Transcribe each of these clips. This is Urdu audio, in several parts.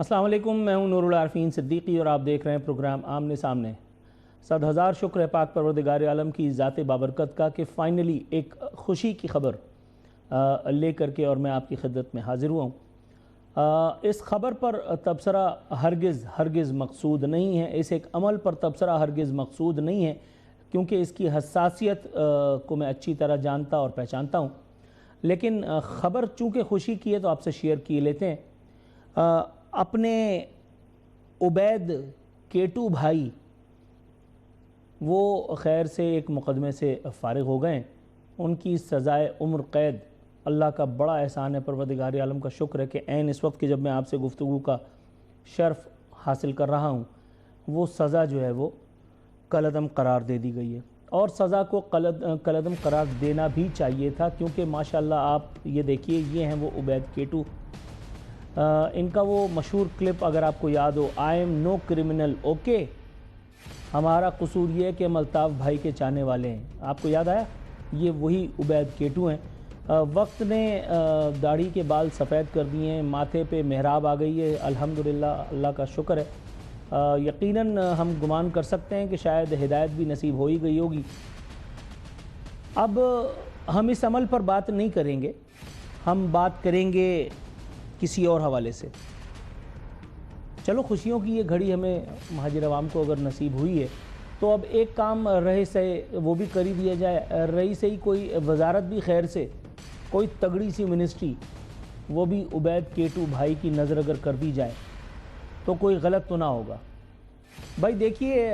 السلام علیکم، میں ہوں نور العارفین صدیقی اور آپ دیکھ رہے ہیں پروگرام آمنے سامنے۔ 100,000 شکر ہے پاک پروردگار عالم کی ذات بابرکت کا کہ فائنلی ایک خوشی کی خبر لے کر کے اور میں آپ کی خدمت میں حاضر ہوا ہوں۔ اس خبر پر تبصرہ ہرگز مقصود نہیں ہے، اس ایک عمل پر تبصرہ ہرگز مقصود نہیں ہے، کیونکہ اس کی حساسیت کو میں اچھی طرح جانتا اور پہچانتا ہوں، لیکن خبر چونکہ خوشی کی ہے تو آپ سے شیئر کی لیتے ہیں۔ اپنے عبید کیٹو بھائی وہ خیر سے ایک مقدمے سے فارغ ہو گئے ہیں، ان کی سزائے عمر قید اللہ کا بڑا احسان ہے، پروردگار عالم کا شکر ہے کہ عین اس وقت کہ جب میں آپ سے گفتگو کا شرف حاصل کر رہا ہوں وہ سزا جو ہے وہ کالعدم قرار دے دی گئی ہے، اور سزا کو کالعدم قرار دینا بھی چاہیے تھا، کیونکہ ماشاءاللہ آپ یہ دیکھیے یہ ہیں وہ عبید کیٹو۔ ان کا وہ مشہور کلپ اگر آپ کو یاد ہو، I am no criminal okay, ہمارا قصور یہ ہے کہ ہم الطاف بھائی کے چاہنے والے ہیں، آپ کو یاد آیا؟ یہ وہی عبید کیٹو ہیں۔ وقت نے داڑھی کے بال سفید کر دیے ہیں، ماتھے پہ محراب آ گئی ہے، الحمدللہ اللہ کا شکر ہے۔ یقیناً ہم گمان کر سکتے ہیں کہ شاید ہدایت بھی نصیب ہو ہی گئی ہوگی۔ اب ہم اس عمل پر بات نہیں کریں گے، ہم بات کریں گے کسی اور حوالے سے۔ چلو خوشیوں کی یہ گھڑی ہمیں مہاجر عوام کو اگر نصیب ہوئی ہے تو اب ایک کام رہے سے وہ بھی کر ہی دیا جائے، رہی سے ہی کوئی وزارت بھی خیر سے، کوئی تگڑی سی منسٹری وہ بھی عبید کیٹو بھائی کی نظر اگر کر دی جائے تو کوئی غلط تو نہ ہوگا۔ بھائی دیکھیے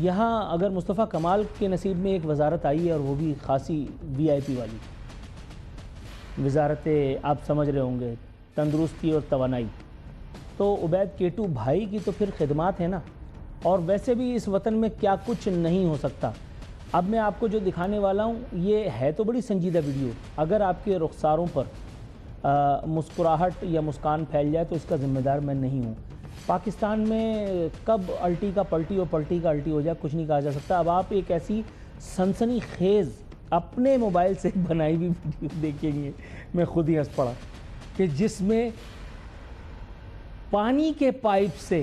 یہاں اگر مصطفیٰ کمال کے نصیب میں ایک وزارت آئی ہے اور وہ بھی خاصی وی آئی پی والی وزارت، آپ سمجھ رہے ہوں گے، تندرستی اور توانائی، تو عبید کیٹو بھائی کی تو پھر خدمات ہیں نا، اور ویسے بھی اس وطن میں کیا کچھ نہیں ہو سکتا۔ اب میں آپ کو جو دکھانے والا ہوں یہ ہے تو بڑی سنجیدہ ویڈیو، اگر آپ کے رخساروں پر مسکراہٹ یا مسکان پھیل جائے تو اس کا ذمہ دار میں نہیں ہوں۔ پاکستان میں کب الٹی کا پلٹی اور پلٹی کا الٹی ہو جائے کچھ نہیں کہا جا سکتا۔ اب آپ ایک ایسی سنسنی خیز اپنے موبائل سے بنائی ہوئی ویڈیو دیکھیں گے، میں خود ہی ہنس پڑا، کہ جس میں پانی کے پائپ سے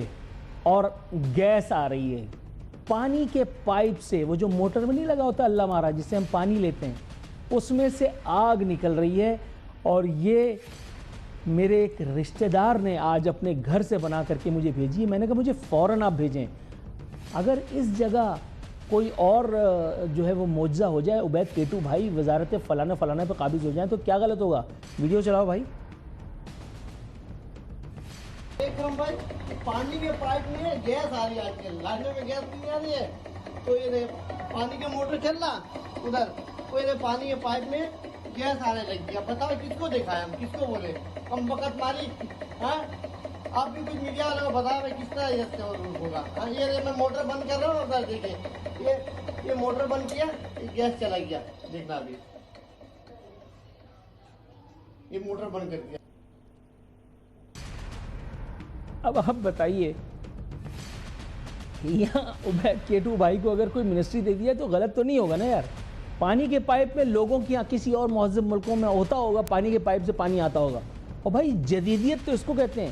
اور گیس آ رہی ہے، پانی کے پائپ سے، وہ جو موٹر میں نہیں لگا ہوتا اللہ مارا جس سے ہم پانی لیتے ہیں، اس میں سے آگ نکل رہی ہے، اور یہ میرے ایک رشتہ دار نے آج اپنے گھر سے بنا کر کے مجھے بھیجی ہے۔ میں نے کہا مجھے فوراً آپ بھیجیں، اگر اس جگہ کوئی اور جو ہے وہ معجزہ ہو جائے، عبید کیٹو بھائی وزارت فلانا فلانا پہ قابض ہو جائیں تو کیا غلط ہوگا؟ ویڈیو چلاؤ بھائی۔ بھائی پانی کے پائپ میں گیس آ رہی ہے، آج کل لانے میں گیس نہیں آ رہی ہے، تو یہ پانی کا موٹر چل رہا ادھر، تو یہ پانی کے پائپ میں گیس آنے لگ گیا۔ بتاؤ کس کو دکھائے، ہم کس کو بولے؟ ہم وقت مالک، ہاں آپ بھی کچھ میڈیا والوں کو بتاؤ بھائی کس طرح یہ ہوگا۔ ہاں یہ میں موٹر بند کر رہا ہوں، ادھر دیکھیں یہ موٹر بند کیا، یہ گیس چلا گیا، دیکھنا ابھی یہ موٹر بند کر دیا۔ اب آپ بتائیے یہاں عبید کیٹو بھائی کو اگر کوئی منسٹری دے دیا تو غلط تو نہیں ہوگا نا یار؟ پانی کے پائپ میں لوگوں کی یہاں کسی اور مہذب ملکوں میں ہوتا ہوگا، پانی کے پائپ سے پانی آتا ہوگا، اور بھائی جدیدیت تو اس کو کہتے ہیں،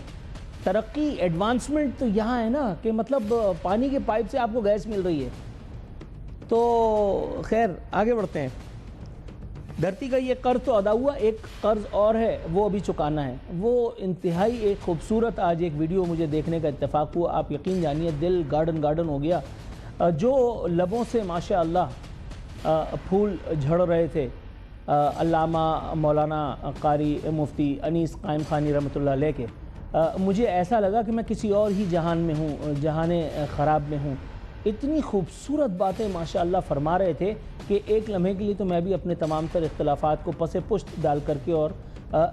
ترقی ایڈوانسمنٹ تو یہاں ہے نا، کہ مطلب پانی کے پائپ سے آپ کو گیس مل رہی ہے۔ تو خیر آگے بڑھتے ہیں۔ دھرتی کا یہ قرض تو ادا ہوا، ایک قرض اور ہے وہ ابھی چکانا ہے، وہ انتہائی ایک خوبصورت آج ایک ویڈیو مجھے دیکھنے کا اتفاق ہوا، آپ یقین جانیے دل گارڈن ہو گیا، جو لبوں سے ماشاءاللہ پھول جھڑ رہے تھے، علامہ مولانا قاری مفتی انیس قائم خانی رحمۃ اللہ علیہ کے، مجھے ایسا لگا کہ میں کسی اور ہی جہان میں ہوں، جہان خراب میں ہوں۔ اتنی خوبصورت باتیں ماشاءاللہ فرما رہے تھے کہ ایک لمحے کے لیے تو میں بھی اپنے تمام تر اختلافات کو پس پشت ڈال کر کے اور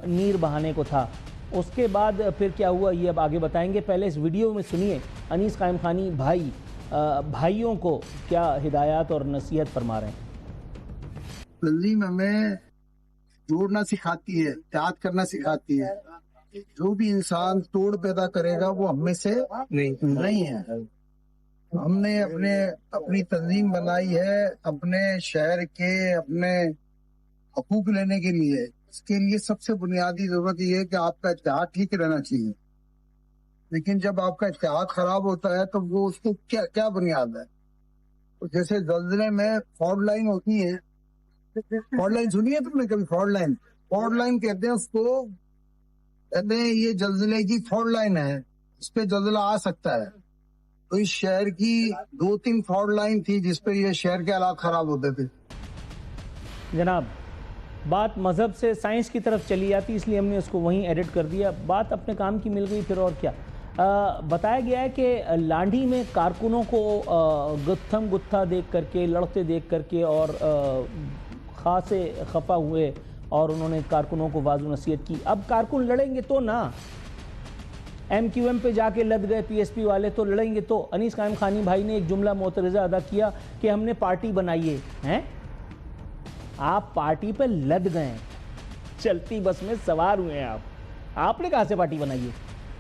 نیر بہانے کو تھا۔ اس کے بعد پھر کیا ہوا یہ اب آگے بتائیں گے، پہلے اس ویڈیو میں سنیے انیس قائم خانی بھائی بھائیوں کو کیا ہدایات اور نصیحت فرما رہے ہیں۔ تنظیم ہمیں جوڑنا سکھاتی ہے، اتحاد کرنا سکھاتی ہے۔ جو بھی انسان توڑ پیدا کرے گا وہ ہم میں سے نہیں ہے۔ ہم نے اپنی تنظیم بنائی ہے اپنے شہر کے اپنے حقوق لینے کے لیے۔ اس کے لیے سب سے بنیادی ضرورت یہ ہے کہ آپ کا اتحاد ٹھیک رہنا چاہیے۔ لیکن جب آپ کا اتحاد خراب ہوتا ہے تو وہ اس کو کیا بنیاد ہے؟ جیسے زلزلے میں فالٹ لائن ہوتی ہے، فالٹ لائن سنی ہے تم نے کبھی؟ فالٹ لائن کہتے ہیں اس کو، کہتے ہیں یہ زلزلے کی فالٹ لائن ہے، اس پہ زلزلہ آ سکتا ہے۔ تو اس شہر کی 2-3 فالٹ لائن تھی جس پہ یہ شہر کے حالات خراب ہوتے تھے۔ جناب بات مذہب سے سائنس کی طرف چلی جاتی، اس لیے ہم نے اس کو وہیں ایڈٹ کر دیا، بات اپنے کام کی مل گئی، پھر اور کیا۔ بتایا گیا ہے کہ لانڈھی میں کارکنوں کو گتھم گتھا دیکھ کر کے، لڑتے دیکھ کر کے اور خاصے خفا ہوئے اور انہوں نے کارکنوں کو واضح نصیحت کی۔ اب کارکن لڑیں گے تو نا، ایم کیو ایم پہ جا کے لد گئے پی ایس پی والے، تو لڑیں گے تو۔ انیس قائم خانی بھائی نے ایک جملہ معترضہ ادا کیا کہ ہم نے پارٹی بنائی ہے۔ آپ پارٹی پہ لد گئے ہیں، چلتی بس میں سوار ہوئے ہیں، آپ نے کہاں سے پارٹی بنائی ہے؟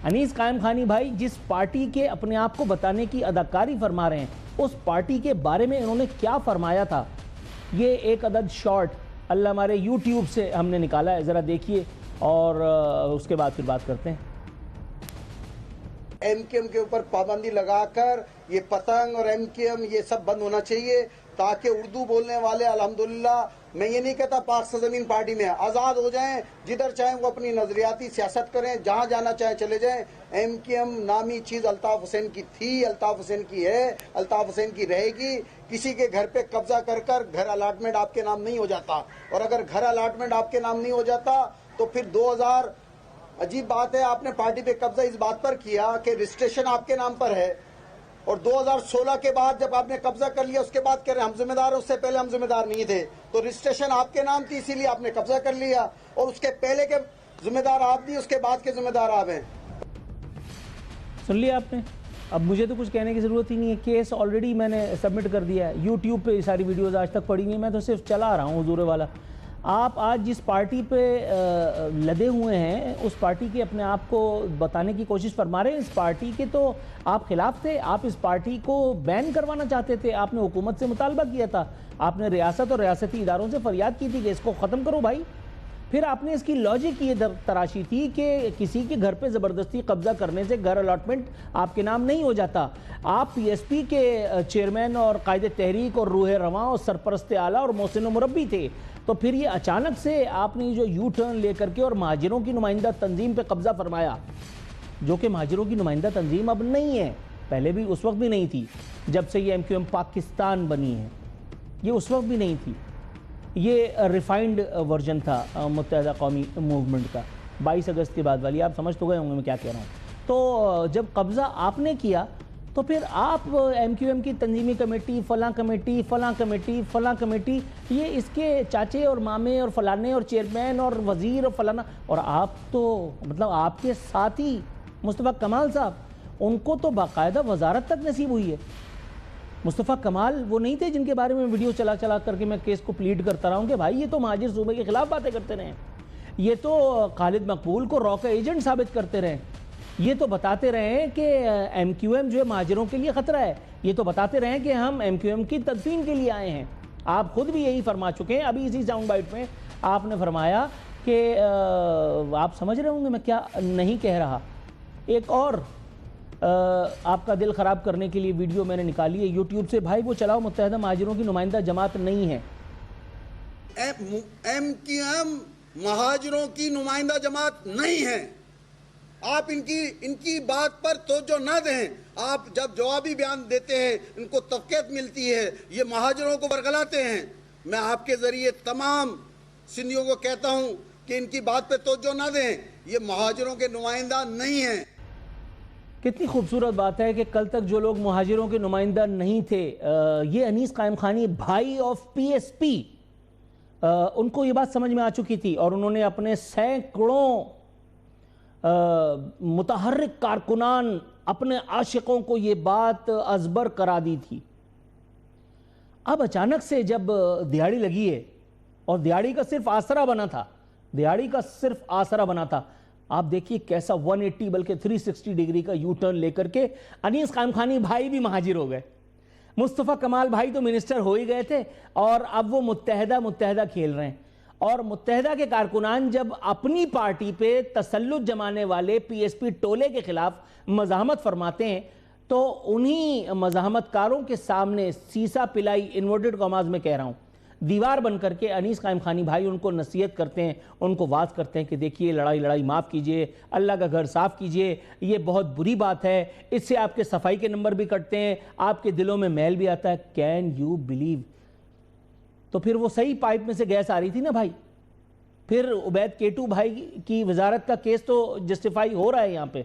انیس قائم خانی بھائی جس پارٹی کے اپنے آپ کو بتانے کی اداکاری فرما رہے ہیں، اس پارٹی کے بارے میں انہوں نے کیا فرمایا تھا، یہ ایک عدد شارٹ اللہ ہمارے یوٹیوب سے ہم نے نکالا ہے، ذرا دیکھیے اور اس کے بعد پھر بات کرتے ہیں۔ ایم کیو ایم کے اوپر پابندی لگا کر یہ پتنگ اور ایم کیو ایم یہ سب بند ہونا چاہیے، تاکہ اردو بولنے والے الحمدللہ، میں یہ نہیں کہتا پاک سرزمین پارٹی میں آزاد ہو جائیں، جدھر چاہیں وہ اپنی نظریاتی سیاست کریں، جہاں جانا چاہیں چلے جائیں۔ ایم کیو ایم نامی چیز الطاف حسین کی تھی، الطاف حسین کی ہے، الطاف حسین کی رہے گی۔ کسی کے گھر پہ قبضہ کر کر گھر الاٹمنٹ آپ کے نام نہیں ہو جاتا، اور اگر گھر الاٹمنٹ آپ کے نام نہیں ہو جاتا تو پھر 2000 عجیب بات ہے، آپ نے پارٹی پہ قبضہ اس بات پر کیا کہ رجسٹریشن آپ کے نام پر ہے، اور 2016 کے بعد جب آپ نے قبضہ کر لیا اس کے بعد کہہ رہے ہیں ہم ذمہ دار ہیں، اس سے پہلے ہم ذمہ دار نہیں تھے، تو رجسٹریشن آپ کے نام تھی اسی لیے آپ نے قبضہ کر لیا، اور اس کے پہلے کے ذمہ دار آپ نہیں، اس کے بعد کے ذمہ دار آپ ہیں۔ سن لیا آپ نے؟ اب مجھے تو کچھ کہنے کی ضرورت ہی نہیں ہے، کیس آلریڈی میں نے سبمٹ کر دیا ہے، یوٹیوب پہ ساری ویڈیوز آج تک پڑی نہیں، میں تو صرف چلا رہا ہوں حضور والا۔ آپ آج جس پارٹی پہ لدے ہوئے ہیں اس پارٹی کے اپنے آپ کو بتانے کی کوشش فرما رہے ہیں، اس پارٹی کے تو آپ خلاف تھے، آپ اس پارٹی کو بین کروانا چاہتے تھے، آپ نے حکومت سے مطالبہ کیا تھا، آپ نے ریاست اور ریاستی اداروں سے فریاد کی تھی کہ اس کو ختم کرو بھائی۔ پھر آپ نے اس کی لاجک یہ تراشی تھی کہ کسی کے گھر پہ زبردستی قبضہ کرنے سے گھر الاٹمنٹ آپ کے نام نہیں ہو جاتا۔ آپ پی ایس پی کے چیئرمین اور قائد تحریک اور روح رواں اور سرپرست اعلیٰ اور محسن و مربی تھے، تو پھر یہ اچانک سے آپ نے جو یو ٹرن لے کر کے اور مہاجروں کی نمائندہ تنظیم پہ قبضہ فرمایا، جو کہ مہاجروں کی نمائندہ تنظیم اب نہیں ہے، پہلے بھی اس وقت بھی نہیں تھی جب سے یہ ایم کیو ایم پاکستان بنی ہے، یہ اس وقت بھی نہیں تھی، یہ ریفائنڈ ورژن تھا متحدہ قومی موومنٹ کا 22 اگست کے بعد والی، آپ سمجھ تو گئے ہوں گے میں کیا کہہ رہا ہوں۔ تو جب قبضہ آپ نے کیا تو پھر آپ ایم کیو ایم کی تنظیمی کمیٹی، فلاں کمیٹی، فلاں کمیٹی، فلاں کمیٹی، یہ اس کے چاچے اور مامے اور فلانے اور چیئرمین اور وزیر اور فلانا، اور آپ تو مطلب آپ کے ساتھی مصطفیٰ کمال صاحب، ان کو تو باقاعدہ وزارت تک نصیب ہوئی ہے۔ مصطفیٰ کمال وہ نہیں تھے جن کے بارے میں ویڈیو چلا کر کے میں کیس کو پلیڈ کرتا رہا ہوں کہ بھائی یہ تو مہاجر صوبے کے خلاف باتیں کرتے رہے، یہ تو خالد مقبول کو را کا ایجنٹ ثابت کرتے رہے، یہ تو بتاتے رہے کہ ایم کیو ایم جو ہے مہاجروں کے لیے خطرہ ہے، یہ تو بتاتے رہے کہ ہم ایم کیو ایم کی تدفین کے لیے آئے ہیں۔ آپ خود بھی یہی فرما چکے ہیں، ابھی اسی ساؤنڈ بائٹ میں آپ نے فرمایا کہ آپ سمجھ رہے ہوں گے میں کیا نہیں کہہ رہا۔ ایک اور آپ کا دل خراب کرنے کے لیے ویڈیو میں نے نکالی ہے یوٹیوب سے، بھائی وہ چلاؤ، متحدہ مہاجروں کی نمائندہ جماعت نہیں ہے۔ ایم کیو ایم مہاجروں کی نمائندہ جماعت نہیں ہے، آپ ان کی بات پر توجہ نہ دیں، آپ جب جوابی بیان دیتے ہیں ان کو توقیت ملتی ہے، یہ مہاجروں کو برگلاتے ہیں۔ میں آپ کے ذریعے تمام سندھیوں کو کہتا ہوں کہ ان کی بات پہ توجہ نہ دیں، یہ مہاجروں کے نمائندہ نہیں ہیں۔ کتنی خوبصورت بات ہے کہ کل تک جو لوگ مہاجروں کے نمائندہ نہیں تھے، یہ انیس قائم خانی بھائی آف پی ایس پی، ان کو یہ بات سمجھ میں آ چکی تھی اور انہوں نے اپنے سینکڑوں متحرک کارکنان، اپنے عاشقوں کو یہ بات ازبر کرا دی تھی۔ اب اچانک سے جب دیہاڑی لگی ہے اور دیہاڑی کا صرف آسرا بنا تھا، آپ دیکھیے کیسا 180 بلکہ 360 ڈگری کا یو ٹرن لے کر کے انیس قائم خانی بھائی بھی مہاجر ہو گئے، مصطفیٰ کمال بھائی تو منسٹر ہو ہی گئے تھے اور اب وہ متحدہ کھیل رہے ہیں۔ اور متحدہ کے کارکنان جب اپنی پارٹی پہ تسلط جمانے والے پی ایس پی ٹولے کے خلاف مزاحمت فرماتے ہیں تو انہی مزاحمت کاروں کے سامنے سیسا پلائی انورٹڈ کاماز میں کہہ رہا ہوں دیوار بن کر کے انیس قائم خانی بھائی ان کو نصیحت کرتے ہیں، ان کو واعظ کرتے ہیں کہ دیکھیے لڑائی معاف کیجئے، اللہ کا گھر صاف کیجئے، یہ بہت بری بات ہے، اس سے آپ کے صفائی کے نمبر بھی کٹتے ہیں، آپ کے دلوں میں میل بھی آتا ہے. Can you believe? تو پھر وہ صحیح پائپ میں سے گیس آ رہی تھی نا بھائی. پھر عبید کیٹو بھائی کی وزارت کا کیس تو جسٹیفائی ہو رہا ہے یہاں پہ.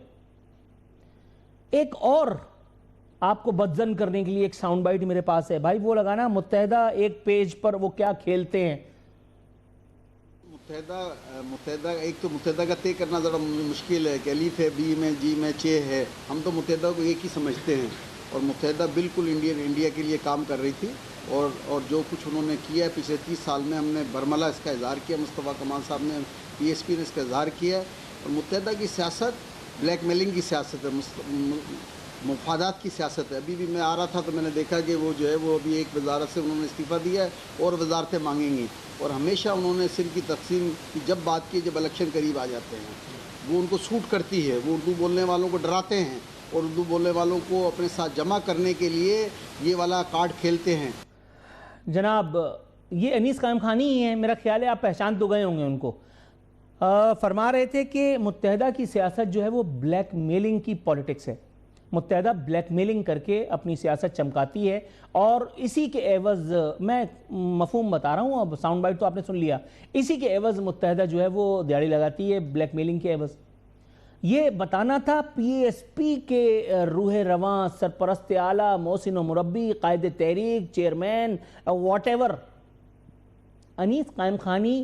ایک اور آپ کو بدزن کرنے کے لیے ایک ساؤنڈ بائٹ میرے پاس ہے بھائی، وہ لگانا متحدہ ایک پیج پر وہ کیا کھیلتے ہیں. متحدہ ایک تو متحدہ کا طے کرنا ذرا مشکل ہے کہ الف ہے، بی میں، جی میں، چے ہے. ہم تو متحدہ کو ایک ہی سمجھتے ہیں اور متحدہ بالکل انڈیا کے لیے کام کر رہی تھی اور جو کچھ انہوں نے کیا ہے پچھلے 30 سال میں، ہم نے برملا اس کا اظہار کیا، مصطفیٰ کمال صاحب نے، پی ایس پی نے اس کا اظہار کیا ہے. اور متحدہ کی سیاست بلیک میلنگ کی سیاست ہے، مفادات کی سیاست ہے. ابھی بھی میں آ رہا تھا تو میں نے دیکھا کہ وہ جو ہے وہ ابھی ایک وزارت سے انہوں نے استعفیٰ دیا ہے اور وزارتیں مانگیں گی. اور ہمیشہ انہوں نے سندھ کی تقسیم کی جب بات کی جب الیکشن قریب آ جاتے ہیں، وہ ان کو سوٹ کرتی ہے. وہ اردو بولنے والوں کو ڈراتے ہیں اور اردو بولنے والوں کو اپنے ساتھ جمع کرنے کے لیے یہ والا کارڈ کھیلتے ہیں. جناب یہ انیس قائم خانی ہی ہیں، میرا خیال ہے آپ پہچان تو گئے ہوں گے ان کو. فرما رہے تھے کہ متحدہ کی سیاست جو ہے وہ بلیک میلنگ کی پولیٹکس ہے. متحدہ بلیک میلنگ کر کے اپنی سیاست چمکاتی ہے اور اسی کے عوض، میں مفہوم بتا رہا ہوں، اب ساؤنڈ بائٹ تو آپ نے سن لیا، اسی کے عوض متحدہ جو ہے وہ دیہڑی لگاتی ہے بلیک میلنگ کے عوض. یہ بتانا تھا پی ایس پی کے روح رواں، سرپرست اعلیٰ، محسن و مربی، قائد تحریک، چیئرمین، واٹ ایور انیس قائم خانی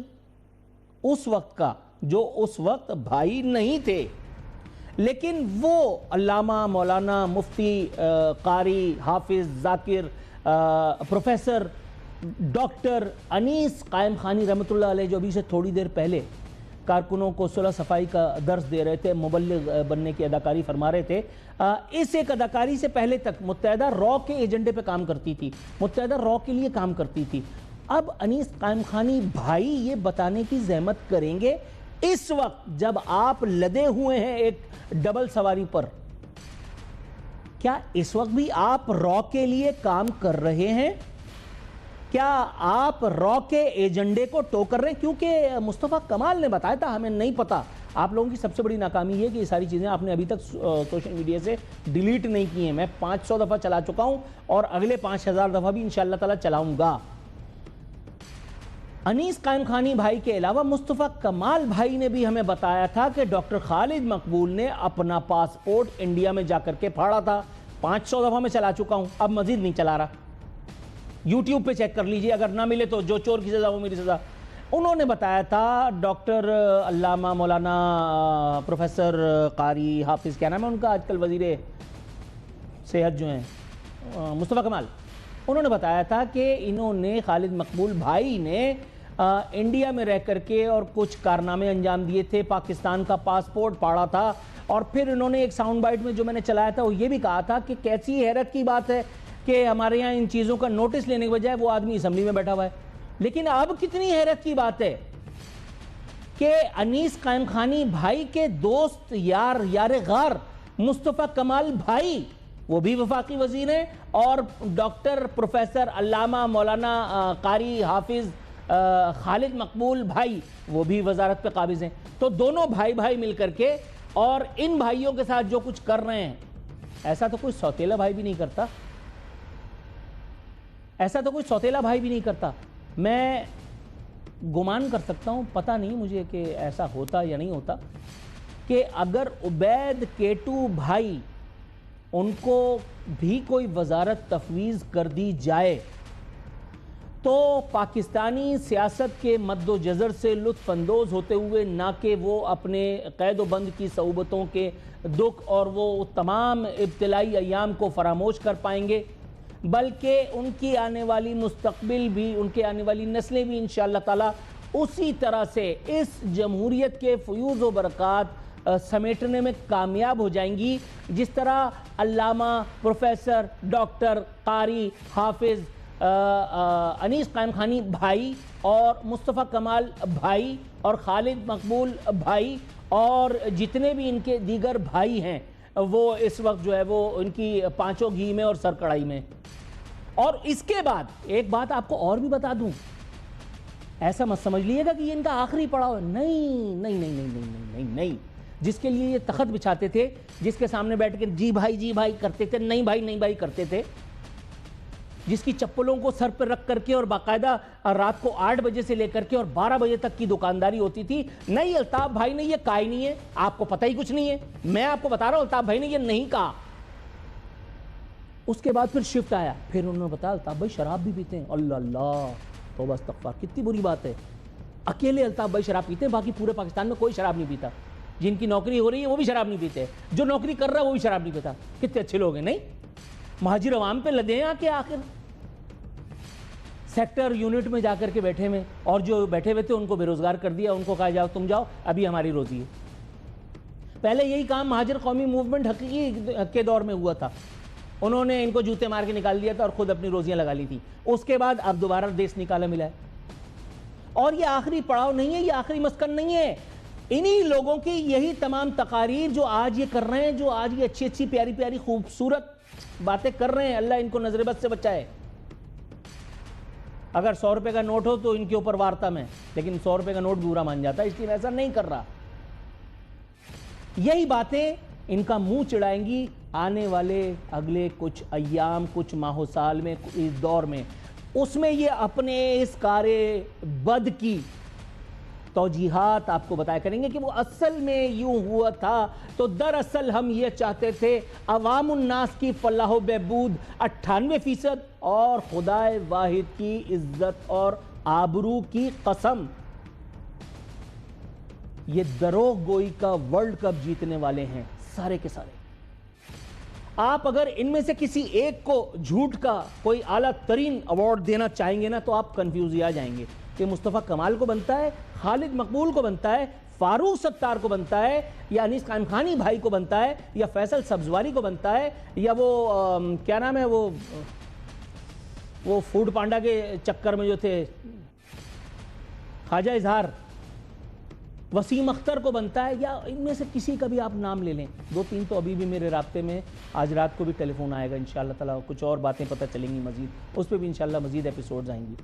اس وقت کا، جو اس وقت بھائی نہیں تھے لیکن وہ علامہ، مولانا، مفتی، قاری، حافظ، ذاکر، پروفیسر ڈاکٹر انیس قائم خانی رحمۃ اللہ علیہ جو ابھی سے تھوڑی دیر پہلے کارکنوں کو صلح صفائی کا درس دے رہے تھے، مبلغ بننے کی اداکاری فرما رہے تھے، اس ایک اداکاری سے پہلے تک متحدہ را کے ایجنڈے پہ کام کرتی تھی، متحدہ را کے لیے کام کرتی تھی. اب انیس قائم خانی بھائی یہ بتانے کی زحمت کریں گے اس وقت جب آپ لدے ہوئے ہیں ایک ڈبل سواری پر، کیا اس وقت بھی آپ را کے لیے کام کر رہے ہیں؟ کیا آپ را کے ایجنڈے کو ٹو کر رہے ہیں؟ کیونکہ مصطفیٰ کمال نے بتایا تھا، ہمیں نہیں پتا. آپ لوگوں کی سب سے بڑی ناکامی یہ ہے کہ یہ ساری چیزیں آپ نے ابھی تک سوشل میڈیا سے ڈیلیٹ نہیں کی ہیں. میں 500 دفعہ چلا چکا ہوں اور اگلے 5000 دفعہ بھی انشاءاللہ تعالی چلاؤں گا. انیس قائم خانی بھائی کے علاوہ مصطفیٰ کمال بھائی نے بھی ہمیں بتایا تھا کہ ڈاکٹر خالد مقبول نے اپنا پاسپورٹ انڈیا میں جا کر کے پھاڑا تھا. 500 دفعہ میں چلا چکا ہوں، اب مزید نہیں چلا رہا. یوٹیوب پہ چیک کر لیجئے، اگر نہ ملے تو جو چور کی سزا وہ میری سزا. انہوں نے بتایا تھا ڈاکٹر علامہ، مولانا، پروفیسر، قاری، حافظ، کیا نام ہے ان کا آج کل وزیر صحت جو ہیں، مصطفیٰ کمال، انہوں نے بتایا تھا کہ انہوں نے، خالد مقبول بھائی نے انڈیا میں رہ کر کے اور کچھ کارنامے انجام دیے تھے، پاکستان کا پاسپورٹ پاڑا تھا. اور پھر انہوں نے ایک ساؤنڈ بائٹ میں جو میں نے چلایا تھا وہ یہ بھی کہا تھا کہ کیسی حیرت کی بات ہے کہ ہمارے یہاں ان چیزوں کا نوٹس لینے کے بجائے وہ آدمی اسمبلی میں بیٹھا ہوا ہے. لیکن اب کتنی حیرت کی بات ہے کہ انیس قائم خانی بھائی کے دوست، یار غار مصطفیٰ کمال بھائی، وہ بھی وفاقی وزیر ہیں، اور ڈاکٹر، پروفیسر، علامہ، مولانا، قاری، حافظ خالد مقبول بھائی، وہ بھی وزارت پہ قابض ہیں. تو دونوں بھائی مل کر کے اور ان بھائیوں کے ساتھ جو کچھ کر رہے ہیں، ایسا تو کوئی سوتیلا بھائی بھی نہیں کرتا. ایسا تو کوئی سوتیلا بھائی بھی نہیں کرتا. میں گمان کر سکتا ہوں، پتہ نہیں مجھے کہ ایسا ہوتا یا نہیں ہوتا، کہ اگر عبید کیٹو بھائی ان کو بھی کوئی وزارت تفویض کر دی جائے تو پاکستانی سیاست کے مد و جزر سے لطف اندوز ہوتے ہوئے نہ کہ وہ اپنے قید و بند کی صعوبتوں کے دکھ اور وہ تمام ابتلائی ایام کو فراموش کر پائیں گے، بلکہ ان کی آنے والی مستقبل بھی، ان کے آنے والی نسلیں بھی انشاءاللہ تعالی اسی طرح سے اس جمہوریت کے فیوز و برکات سمیٹنے میں کامیاب ہو جائیں گی جس طرح علامہ، پروفیسر، ڈاکٹر، قاری، حافظ انیس قائم خانی بھائی اور مصطفیٰ کمال بھائی اور خالد مقبول بھائی اور جتنے بھی ان کے دیگر بھائی ہیں وہ اس وقت جو ہے وہ ان کی پانچوں گھی میں اور سر کڑائی میں. اور اس کے بعد ایک بات آپ کو اور بھی بتا دوں, ایسا مت سمجھ لیے گا کہ یہ ان کا آخری پڑاؤ ہے. نہیں نہیں نہیں نہیں نہیں نہیں نہیں, جس کے لیے یہ تخت بچھاتے تھے, جس کے سامنے بیٹھ کے جی بھائی کرتے تھے, نہیں بھائی کرتے تھے, جس کی چپلوں کو سر پر رکھ کر کے اور باقاعدہ رات کو 8 بجے سے لے کر کے اور 12 بجے تک کی دکانداری ہوتی تھی, نہیں الطاف بھائی نے یہ کہا ہی نہیں ہے. آپ کو پتہ ہی کچھ نہیں ہے, میں آپ کو بتا رہا ہوں الطاف بھائی نے یہ نہیں کہا. اس کے بعد پھر شفٹ آیا, پھر انہوں نے بتایا الطاف بھائی شراب بھی پیتے ہیں. اللہ اللہ, توبہ استغفار, کتنی بری بات ہے. اکیلے الطاف بھائی شراب پیتے ہیں, باقی پورے پاکستان میں کوئی شراب نہیں پیتا. جن کی نوکری ہو رہی ہے وہ بھی شراب نہیں پیتے, جو نوکری کر رہا ہے وہ بھی شراب نہیں پیتا. کتنے اچھے لوگ ہیں. نہیں, مہاجر عوام پہ لدے ہیں آ کے آخر سیکٹر یونٹ میں جا کر کے بیٹھے میں, اور جو بیٹھے ہوئے تھے ان کو بے روزگار کر دیا, ان کو کہا جاؤ تم جاؤ, ابھی ہماری روزی ہے. پہلے یہی کام مہاجر قومی موومنٹ حقیقی کے دور میں ہوا تھا, انہوں نے ان کو جوتے مار کے نکال دیا تھا اور خود اپنی روزیاں لگا لی تھی. اس کے بعد اب دوبارہ دیس نکالا ملا ہے. اور یہ آخری پڑاؤ نہیں ہے, یہ آخری مسکن نہیں ہے. انہی لوگوں کی یہی تمام تقاریر جو آج یہ کر رہے ہیں, جو آج یہ اچھی اچھی پیاری پیاری خوبصورت باتیں کر رہے ہیں, اللہ ان کو نظر بد سے بچائے. اگر 100 روپے کا نوٹ ہو تو ان کے اوپر وارتا میں, لیکن 100 روپے کا نوٹ بھی برا مان جاتا ہے, اس لیے میں ایسا نہیں کر رہا. یہی باتیں ان کا منہ چڑھائیں گی آنے والے اگلے کچھ ایام, کچھ ماہ و سال میں, اس دور میں. اس میں یہ اپنے اس کار بد کی توجیحات آپ کو بتایا کریں گے کہ وہ اصل میں یوں ہوا تھا. تو دراصل ہم یہ چاہتے تھے عوام الناس کی فلاح و بہبود 98% اور خدائے واحد کی عزت اور آبرو کی قسم. یہ دروغ گوئی کا ورلڈ کپ جیتنے والے ہیں سارے کے سارے. آپ اگر ان میں سے کسی ایک کو جھوٹ کا کوئی اعلیٰ ترین ایوارڈ دینا چاہیں گے نا تو آپ کنفیوز ہی آ جائیں گے کہ مصطفیٰ کمال کو بنتا ہے, خالد مقبول کو بنتا ہے, فاروق ستار کو بنتا ہے, یا انیس قائم خانی بھائی کو بنتا ہے, یا فیصل سبزواری کو بنتا ہے, یا وہ کیا نام ہے وہ فوڈ پانڈا کے چکر میں جو تھے خواجہ اظہار وسیم اختر کو بنتا ہے, یا ان میں سے کسی کا بھی آپ نام لے لیں. 2-3 تو ابھی بھی میرے رابطے میں, آج رات کو بھی ٹیلی فون آئے گا انشاءاللہ تعالیٰ, کچھ اور باتیں پتہ چلیں گی مزید, اس پہ بھی انشاءاللہ مزید ایپیسوڈز آئیں گی.